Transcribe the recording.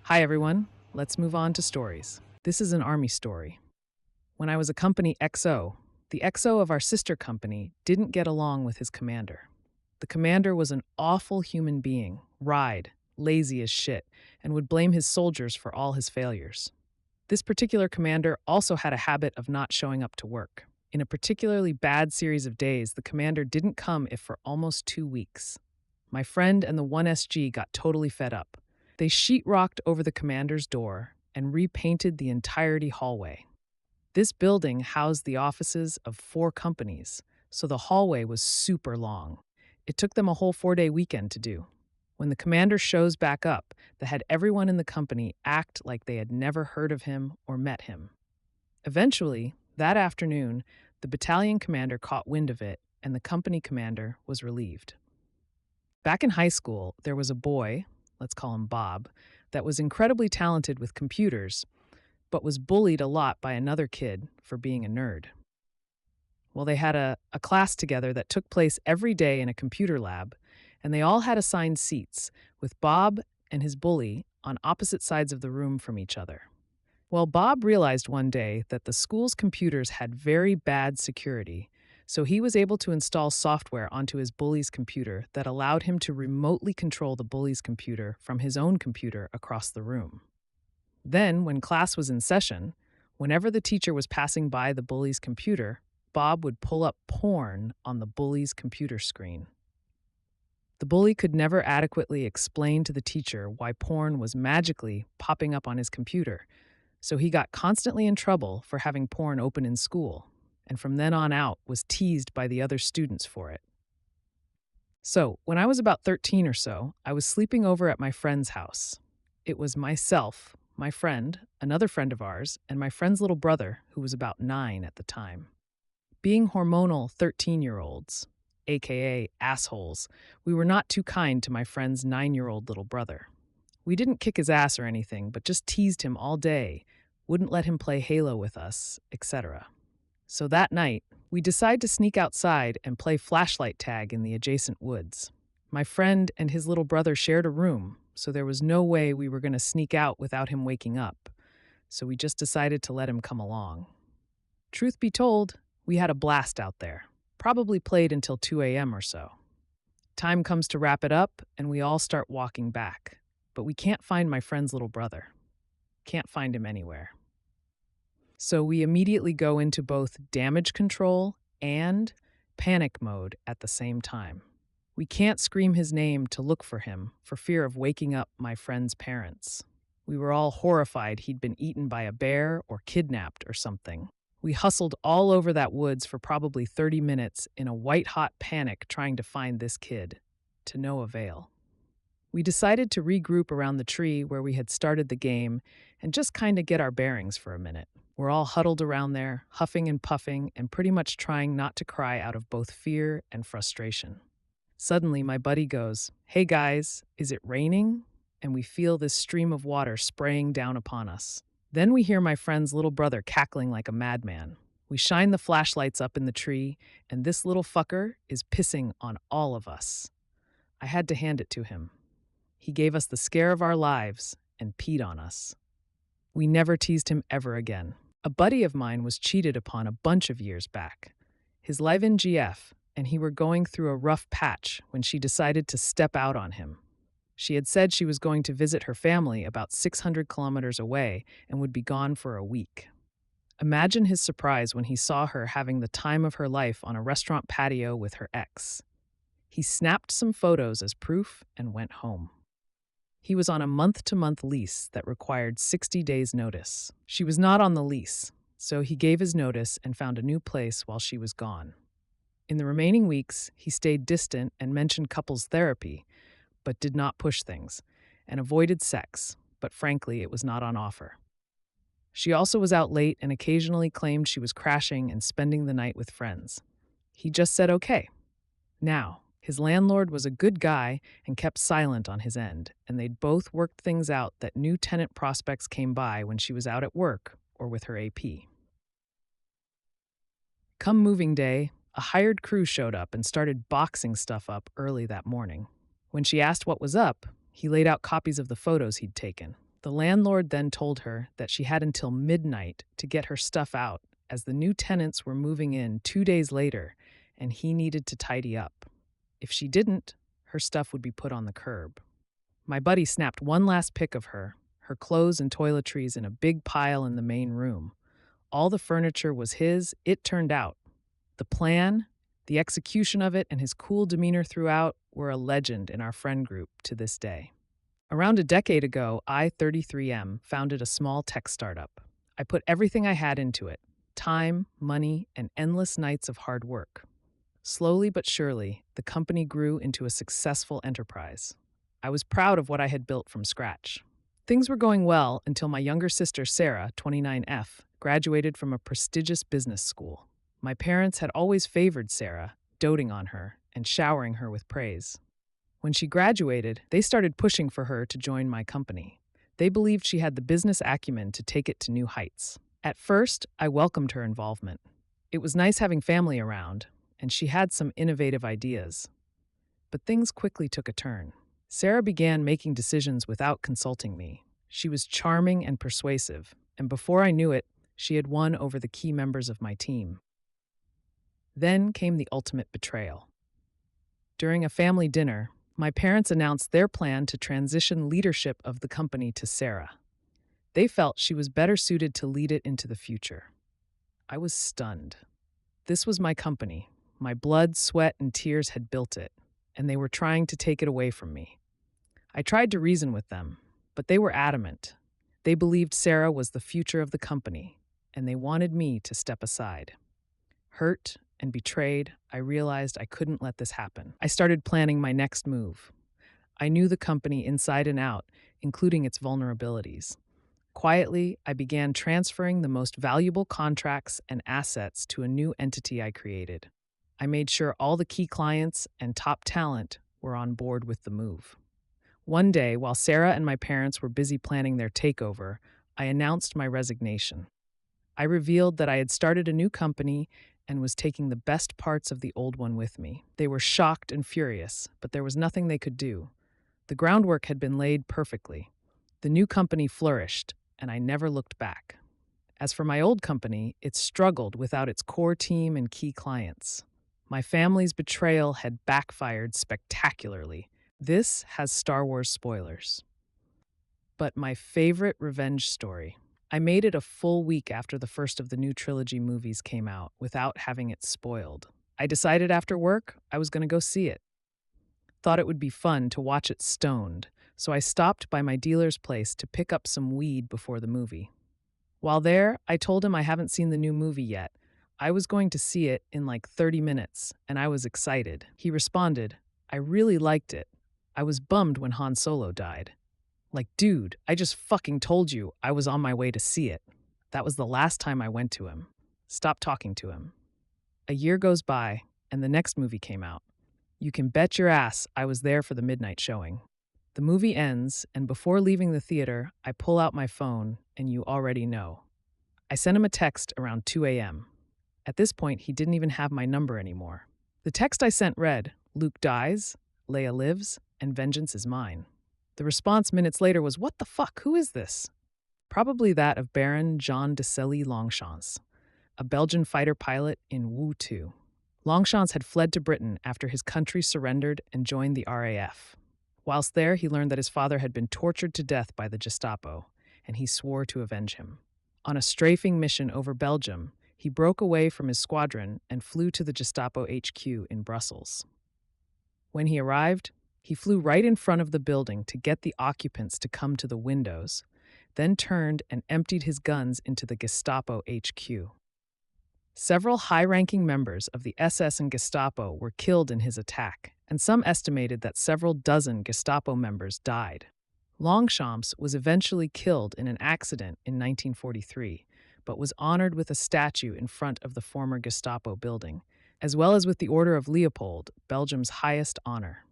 Hi, everyone. Let's move on to stories. This is an Army story. When I was a company XO, the XO of our sister company didn't get along with his commander. The commander was an awful human being, lazy as shit, and would blame his soldiers for all his failures. This particular commander also had a habit of not showing up to work. In a particularly bad series of days, the commander didn't come if for almost 2 weeks. My friend and the 1SG got totally fed up. They sheetrocked over the commander's door and repainted the entirety hallway. This building housed the offices of 4 companies, so the hallway was super long. It took them a whole 4-day weekend to do. When the commander shows back up, they had everyone in the company act like they had never heard of him or met him. Eventually, that afternoon, the battalion commander caught wind of it, and the company commander was relieved. Back in high school, there was a boy, let's call him Bob, that was incredibly talented with computers, but was bullied a lot by another kid for being a nerd. Well, they had a class together that took place every day in a computer lab, and they all had assigned seats, with Bob and his bully on opposite sides of the room from each other. Well, Bob realized one day that the school's computers had very bad security, so he was able to install software onto his bully's computer that allowed him to remotely control the bully's computer from his own computer across the room. Then, when class was in session, whenever the teacher was passing by the bully's computer, Bob would pull up porn on the bully's computer screen. The bully could never adequately explain to the teacher why porn was magically popping up on his computer, so he got constantly in trouble for having porn open in school, and from then on out was teased by the other students for it. So, when I was about 13 or so, I was sleeping over at my friend's house. It was myself, my friend, another friend of ours, and my friend's little brother, who was about 9 at the time. Being hormonal 13-year-olds, aka assholes, we were not too kind to my friend's 9-year-old little brother. We didn't kick his ass or anything, but just teased him all day, wouldn't let him play Halo with us, etc. So that night, we decided to sneak outside and play flashlight tag in the adjacent woods. My friend and his little brother shared a room, so there was no way we were going to sneak out without him waking up, so we just decided to let him come along. Truth be told, we had a blast out there, probably played until 2 a.m. or so. Time comes to wrap it up, and we all start walking back, but we can't find my friend's little brother. Can't find him anywhere. So we immediately go into both damage control and panic mode at the same time. We can't scream his name to look for him for fear of waking up my friend's parents. We were all horrified he'd been eaten by a bear or kidnapped or something. We hustled all over that woods for probably 30 minutes in a white-hot panic trying to find this kid, to no avail. We decided to regroup around the tree where we had started the game and just kind of get our bearings for a minute. We're all huddled around there, huffing and puffing, and pretty much trying not to cry out of both fear and frustration. Suddenly, my buddy goes, "Hey guys, is it raining?" And we feel this stream of water spraying down upon us. Then we hear my friend's little brother cackling like a madman. We shine the flashlights up in the tree, and this little fucker is pissing on all of us. I had to hand it to him. He gave us the scare of our lives and peed on us. We never teased him ever again. A buddy of mine was cheated upon a bunch of years back. His live-in GF, and he were going through a rough patch when she decided to step out on him. She had said she was going to visit her family about 600 kilometers away and would be gone for a week. Imagine his surprise when he saw her having the time of her life on a restaurant patio with her ex. He snapped some photos as proof and went home. He was on a month-to-month lease that required 60 days' notice. She was not on the lease, so he gave his notice and found a new place while she was gone. In the remaining weeks, he stayed distant and mentioned couples therapy, but did not push things, and avoided sex, but frankly, it was not on offer. She also was out late and occasionally claimed she was crashing and spending the night with friends. He just said okay. Now, his landlord was a good guy and kept silent on his end, and they'd both worked things out that new tenant prospects came by when she was out at work or with her AP. Come moving day, a hired crew showed up and started boxing stuff up early that morning. When she asked what was up, he laid out copies of the photos he'd taken. The landlord then told her that she had until midnight to get her stuff out, as the new tenants were moving in 2 days later and he needed to tidy up. If she didn't, her stuff would be put on the curb. My buddy snapped one last pic of her clothes and toiletries in a big pile in the main room. All the furniture was his, it turned out. The plan, the execution of it, and his cool demeanor throughout were a legend in our friend group to this day. Around a decade ago, I, 33M, founded a small tech startup. I put everything I had into it: time, money, and endless nights of hard work. Slowly but surely, the company grew into a successful enterprise. I was proud of what I had built from scratch. Things were going well until my younger sister, Sarah, 29F, graduated from a prestigious business school. My parents had always favored Sarah, doting on her and showering her with praise. When she graduated, they started pushing for her to join my company. They believed she had the business acumen to take it to new heights. At first, I welcomed her involvement. It was nice having family around, and she had some innovative ideas. But things quickly took a turn. Sarah began making decisions without consulting me. She was charming and persuasive, and before I knew it, she had won over the key members of my team. Then came the ultimate betrayal. During a family dinner, my parents announced their plan to transition leadership of the company to Sarah. They felt she was better suited to lead it into the future. I was stunned. This was my company. My blood, sweat, and tears had built it, and they were trying to take it away from me. I tried to reason with them, but they were adamant. They believed Sarah was the future of the company, and they wanted me to step aside. Hurt and betrayed, I realized I couldn't let this happen. I started planning my next move. I knew the company inside and out, including its vulnerabilities. Quietly, I began transferring the most valuable contracts and assets to a new entity I created. I made sure all the key clients and top talent were on board with the move. One day, while Sarah and my parents were busy planning their takeover, I announced my resignation. I revealed that I had started a new company and was taking the best parts of the old one with me. They were shocked and furious, but there was nothing they could do. The groundwork had been laid perfectly. The new company flourished, and I never looked back. As for my old company, it struggled without its core team and key clients. My family's betrayal had backfired spectacularly. This has Star Wars spoilers. But my favorite revenge story. I made it a full week after the first of the new trilogy movies came out without having it spoiled. I decided after work I was going to go see it. Thought it would be fun to watch it stoned, so I stopped by my dealer's place to pick up some weed before the movie. While there, I told him I haven't seen the new movie yet. I was going to see it in like 30 minutes, and I was excited. He responded, "I really liked it. I was bummed when Han Solo died." Like, dude, I just fucking told you I was on my way to see it. That was the last time I went to him. Stop talking to him. A year goes by, and the next movie came out. You can bet your ass I was there for the midnight showing. The movie ends, and before leaving the theater, I pull out my phone, and you already know. I sent him a text around 2 a.m. At this point, he didn't even have my number anymore. The text I sent read, "Luke dies, Leia lives, and vengeance is mine." The response minutes later was, "What the fuck? Who is this?" Probably that of Baron Jean de Cely Longchamps, a Belgian fighter pilot in Wu 2. Longchamps had fled to Britain after his country surrendered and joined the RAF. Whilst there, he learned that his father had been tortured to death by the Gestapo, and he swore to avenge him. On a strafing mission over Belgium, he broke away from his squadron and flew to the Gestapo HQ in Brussels. When he arrived, he flew right in front of the building to get the occupants to come to the windows, then turned and emptied his guns into the Gestapo HQ. Several high-ranking members of the SS and Gestapo were killed in his attack, and some estimated that several dozen Gestapo members died. Longchamps was eventually killed in an accident in 1943, but was honored with a statue in front of the former Gestapo building, as well as with the Order of Leopold, Belgium's highest honor.